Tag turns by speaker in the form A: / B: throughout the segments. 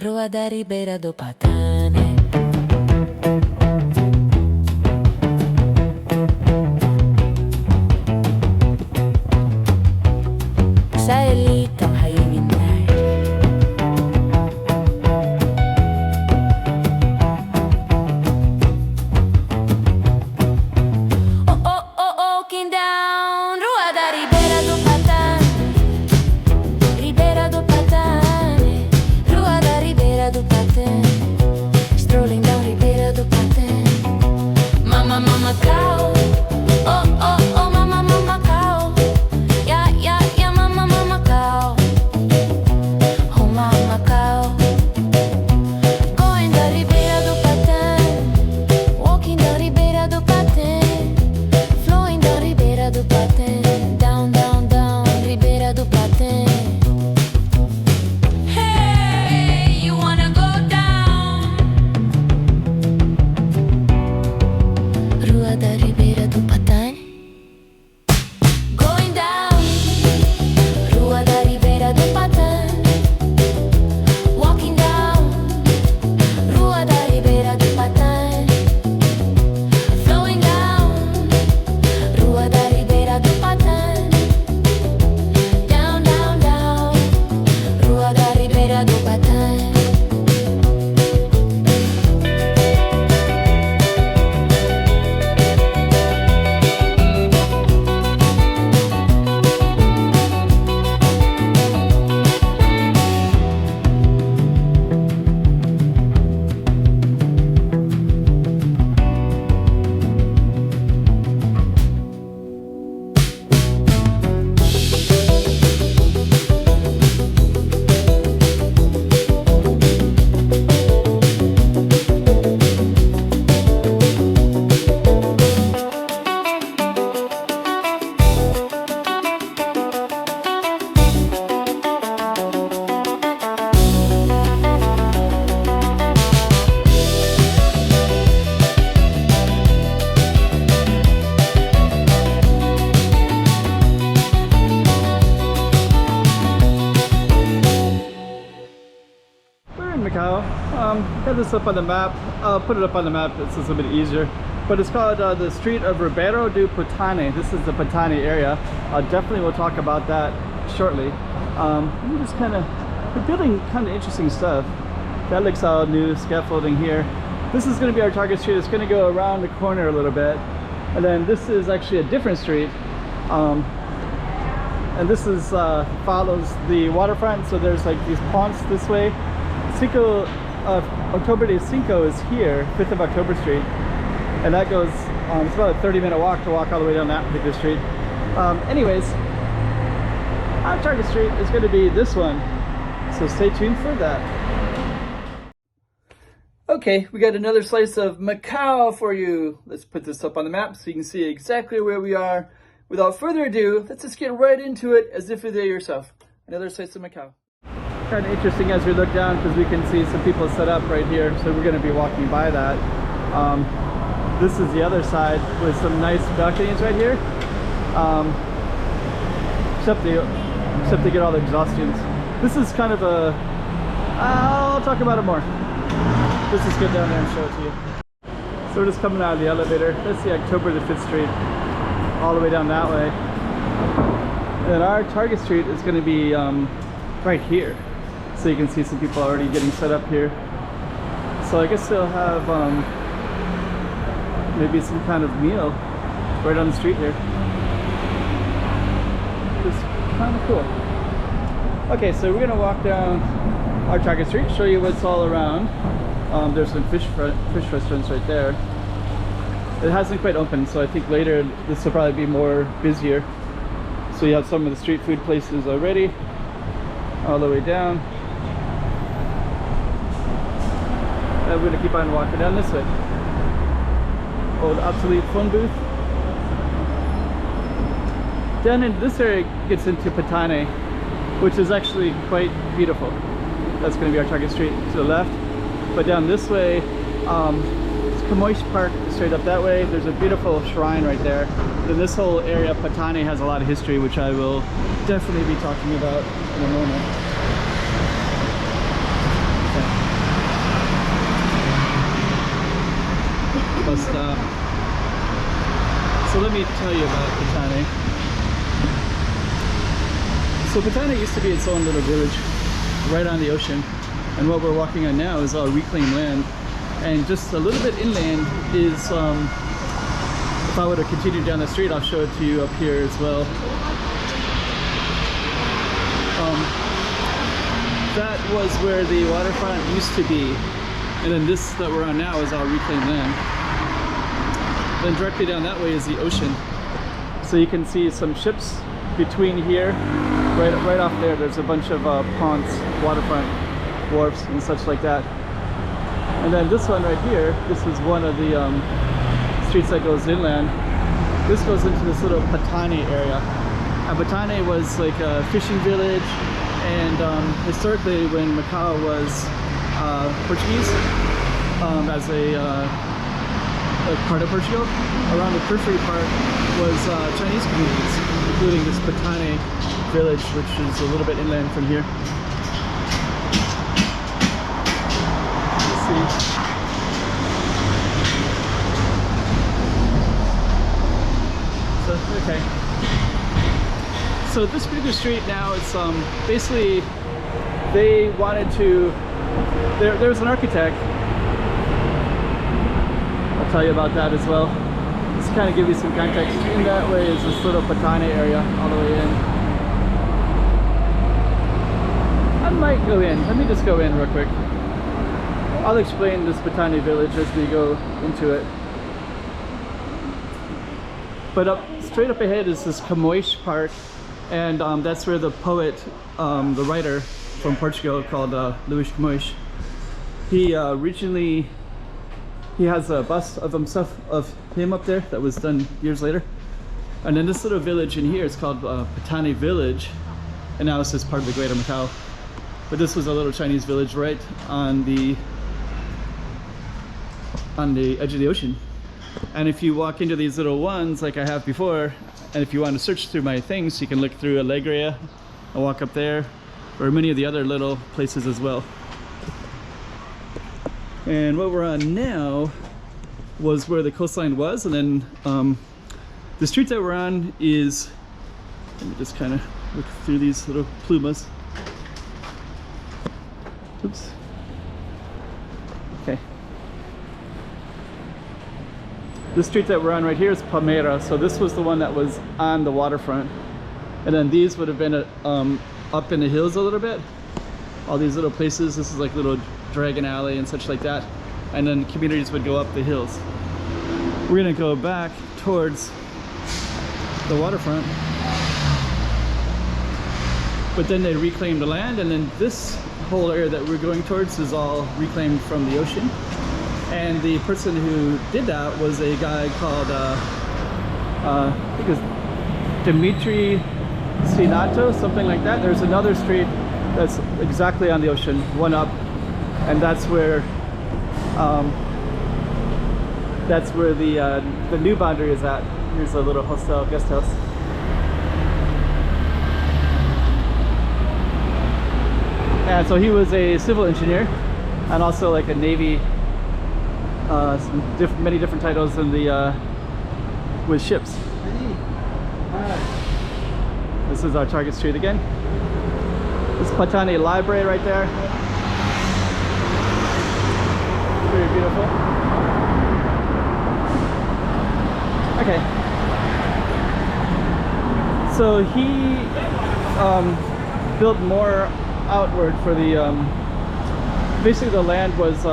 A: Rua da Ribeira do Patane.沙梨头海邊街。Walking down Rua da Ribeira do Patane, Ribeira do Patane, Rua da Ribeira do Patane, strolling down Ribeira do Patane. Mama, mama, cow, oh, mama, mama, cow, yeah, mama, mama, cow, oh, mama, cow. Going down Ribeira do Patane, walking down Ribeira do Patane, flowing down Ribeira do Patane, down, Ribeira do Patane. Hey, you wanna go down? Rua da Ribeira do Patane. Going down Rua da Ribeira do Patane, walking down Rua da Ribeira do Patane, flowing down Rua da Ribeira do Patane, down, Rua da Ribeira do Patane.
B: We're in Macau. Got this up on the map. I'll put it up on the map, it's just a bit easier. But it's called the street of Ribeira do Patane. This is the Patane area. Definitely we'll talk about that shortly. We just we're building kind of interesting stuff. That looks all new, scaffolding here. This is going to be our target street. It's going to go around the corner a little bit. And then this is actually a different street. And this is follows the waterfront. So there's like these ponds this way. October de Cinco is here, 5th of October Street, and that goes, it's about a 30-minute walk to walk all the way down that particular street. Anyways, our target street is going to be this one, so stay tuned for that. Okay, we got another slice of Macau for you. Let's put this up on the map so you can see exactly where we are. Without further ado, let's just get right into it as if you're there yourself. Another slice of Macau. Kind of interesting as we look down because we can see some people set up right here, so we're going to be walking by that. This is the other side with some nice balconies right here, except to get all the exhaustions. This is kind of a, I'll talk about it more. Let's just get down there and show it to you. So we're just coming out of the elevator. That's the October to 5th Street, all the way down that way. And our target street is going to be right here. So you can see some people already getting set up here. So I guess they'll have maybe some kind of meal right on the street here. Just kind of cool. Okay, so we're gonna walk down our target street, show you what's all around. There's some fish restaurants right there. It hasn't quite opened, so I think later this will probably be more busier. So you have some of the street food places already, all the way down. And we're gonna keep on walking down this way. Old obsolete phone booth. Down in this area gets into Patane, which is actually quite beautiful. That's gonna be our target street to the left. But down this way, it's Camoish Park, straight up that way. There's a beautiful shrine right there. And this whole area, Patane, has a lot of history, which I will definitely be talking about in a moment. Okay. bus stop. So let me tell you about Patane. So Patane used to be its own little village right on the ocean, and what we're walking on now is all reclaimed land. And just a little bit inland is, if I were to continue down the street, I'll show it to you up here as well. That was where the waterfront used to be, and then this that we're on now is all reclaimed land. Then directly down that way is the ocean. So you can see some ships between here, right off there. There's a bunch of ponds, waterfront wharfs and such like that. And then this one right here, this is one of the streets that goes inland. This goes into this little Patane area. And Patane was like a fishing village, and historically when Macau was Portuguese, as a part of Portugal, around the periphery part was Chinese communities, including this Patane village, which is a little bit inland from here. Let's see. So, okay. So this particular street now, it's basically they wanted to. There was an architect. I'll tell you about that as well. Just kind of give you some context. In that way is this little Patane area all the way in. I might go in. Let me just go in real quick. I'll explain this Patane village as we go into it. But straight up ahead is this Camões Park, and that's where the poet, the writer from Portugal called Luís Camões, he originally, he has a bust of himself, of him up there that was done years later. And then this little village in here is called Patane Village, and now it's just part of the Greater Macau. But this was a little Chinese village right on the edge of the ocean. And if you walk into these little ones like I have before, and if you want to search through my things, you can look through Alegria and walk up there, or many of the other little places as well. And what we're on now was where the coastline was, and then the street that we're on is, let me just kind of look through these little plumas. Oops. Okay. The street that we're on right here is Palmeira, so this was the one that was on the waterfront. And then these would have been up in the hills a little bit. All these little places, this is like little Dragon Alley and such like that. And then communities would go up the hills. We're gonna go back towards the waterfront. But then they reclaimed the land, and then this whole area that we're going towards is all reclaimed from the ocean. And the person who did that was a guy called, I think it's Dimitri Sinato, something like that. There's another street that's exactly on the ocean, one up, and that's where the new boundary is at. Here's a little hostel, guest house. And so he was a civil engineer and also like a Navy, many different titles in the with ships. This is our target street again. This Patane Library right there. Very beautiful. Okay. So he built more outward for the basically the land was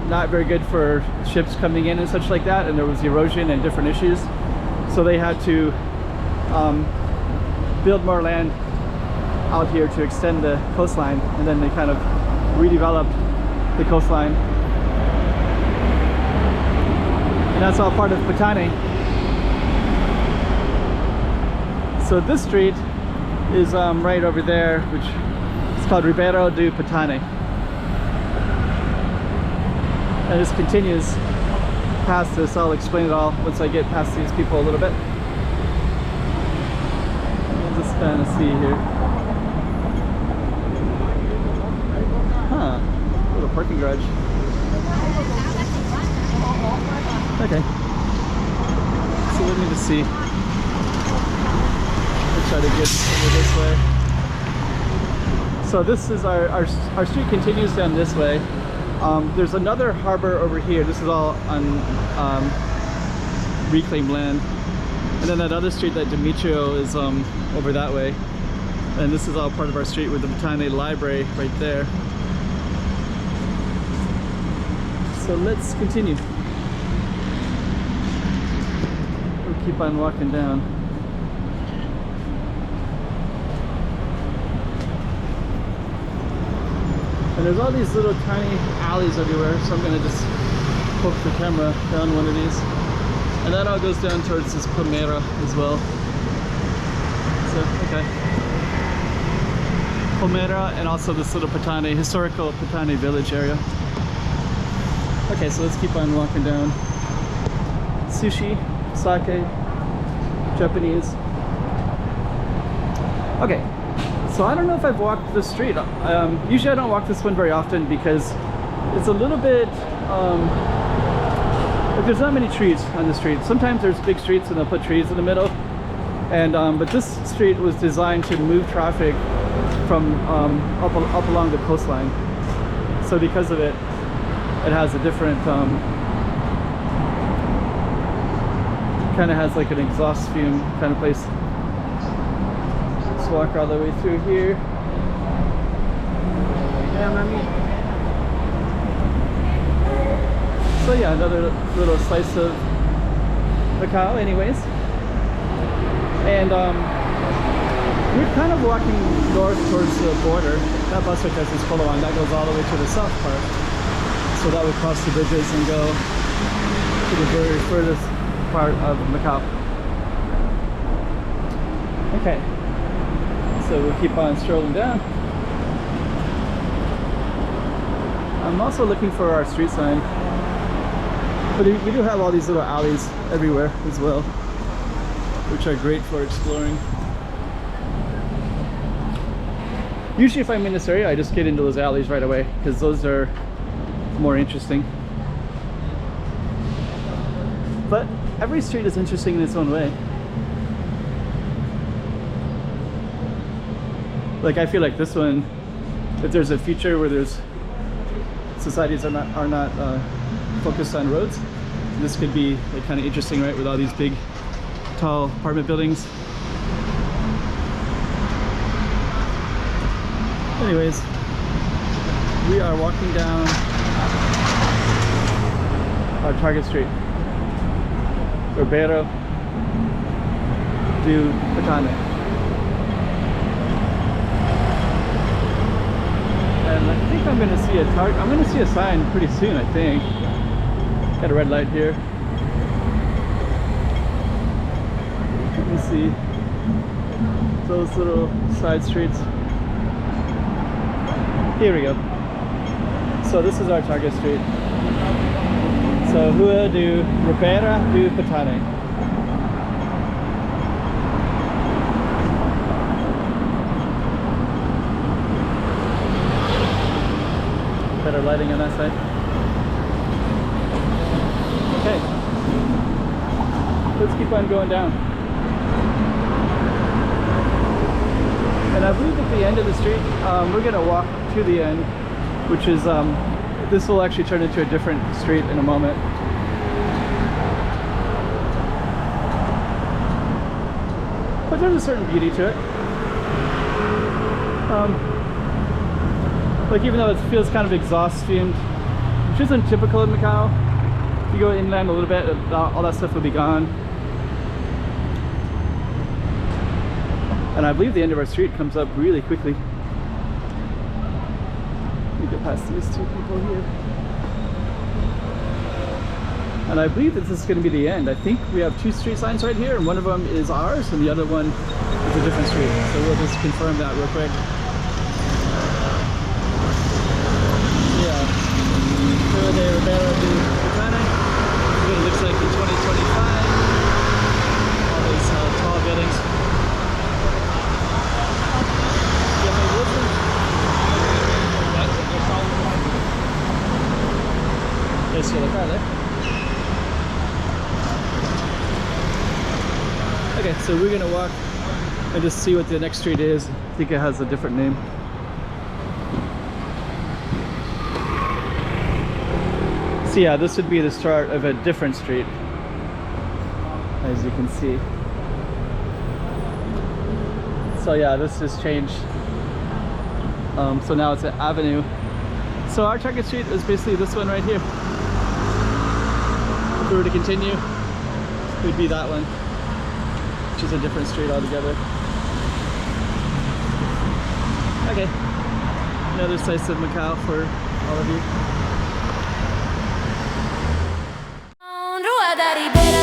B: not very good for ships coming in and such like that, and there was erosion and different issues, so they had to build more land out here to extend the coastline, and then they kind of redeveloped the coastline, and that's all part of Patane. So this street is right over there, which it's called Ribeira do Patane. And this continues past this. I'll explain it all once I get past these people a little bit. We'll just kind of see here. Huh, little parking garage. Okay. So let me just see. Let's try to get over this way. So this is our street continues down this way. There's another harbor over here. This is all on reclaimed land. And then that other street, that Demetrio, is over that way. And this is all part of our street with the Patane Library right there. So let's continue. We'll keep on walking down. And there's all these little tiny alleys everywhere, so I'm gonna just poke the camera down one of these. And that all goes down towards this Palmera as well. So, okay. Palmera and also this little Patane, historical Patane village area. Okay, so let's keep on walking down. Sushi, sake, Japanese. Okay, so I don't know if I've walked this street. Usually I don't walk this one very often because it's a little bit, there's not many trees on the street. Sometimes there's big streets and they'll put trees in the middle. And but this street was designed to move traffic from up along the coastline. So because of it, it has a different, kind of has like an exhaust fume kind of place. Let's walk all the way through here. Yeah, mommy. So yeah, another little slice of Macau anyways. And we're kind of walking north towards the border. That bus which has this polo on, that goes all the way to the south part. So that would cross the bridges and go to the very furthest part of Macau. Okay, so we'll keep on strolling down. I'm also looking for our street sign. But we do have all these little alleys everywhere as well, which are great for exploring. Usually if I'm in this area, I just get into those alleys right away because those are more interesting. But every street is interesting in its own way. Like I feel like this one, if there's a future where there's societies are not focused on roads, this could be like kind of interesting, right? With all these big, tall apartment buildings. Anyways, we are walking down our target street, Ribeira do Patane. And I think I'm gonna see I'm gonna see a sign pretty soon, I think. Got a red light here. Let me see those little side streets. Here we go. So this is our target street. So Rua do Ribeira do Patane. Better lighting on that side. Okay. Let's keep on going down. And I believe at the end of the street, we're gonna walk to the end, which is, this will actually turn into a different street in a moment. But there's a certain beauty to it. Like even though it feels kind of exhaust fumed, which isn't typical in Macau. If you go inland a little bit, all that stuff will be gone. And I believe the end of our street comes up really quickly. We get past these two people here. And I believe that this is going to be the end. I think we have two street signs right here, and one of them is ours, and the other one is a different street. So we'll just confirm that real quick. Yeah. So there, Ribeira do Patane. What it looks like in 2025. All those tall buildings. Yes, you're the car there. Okay, so we're gonna walk and just see what the next street is. I think it has a different name. So yeah, this would be the start of a different street, as you can see. So yeah, this has changed. So now it's an avenue. So our target street is basically this one right here. If we were to continue, it would be that one, which is a different street altogether. Okay, another slice of Macau for all of you.
A: Rua da Ribeira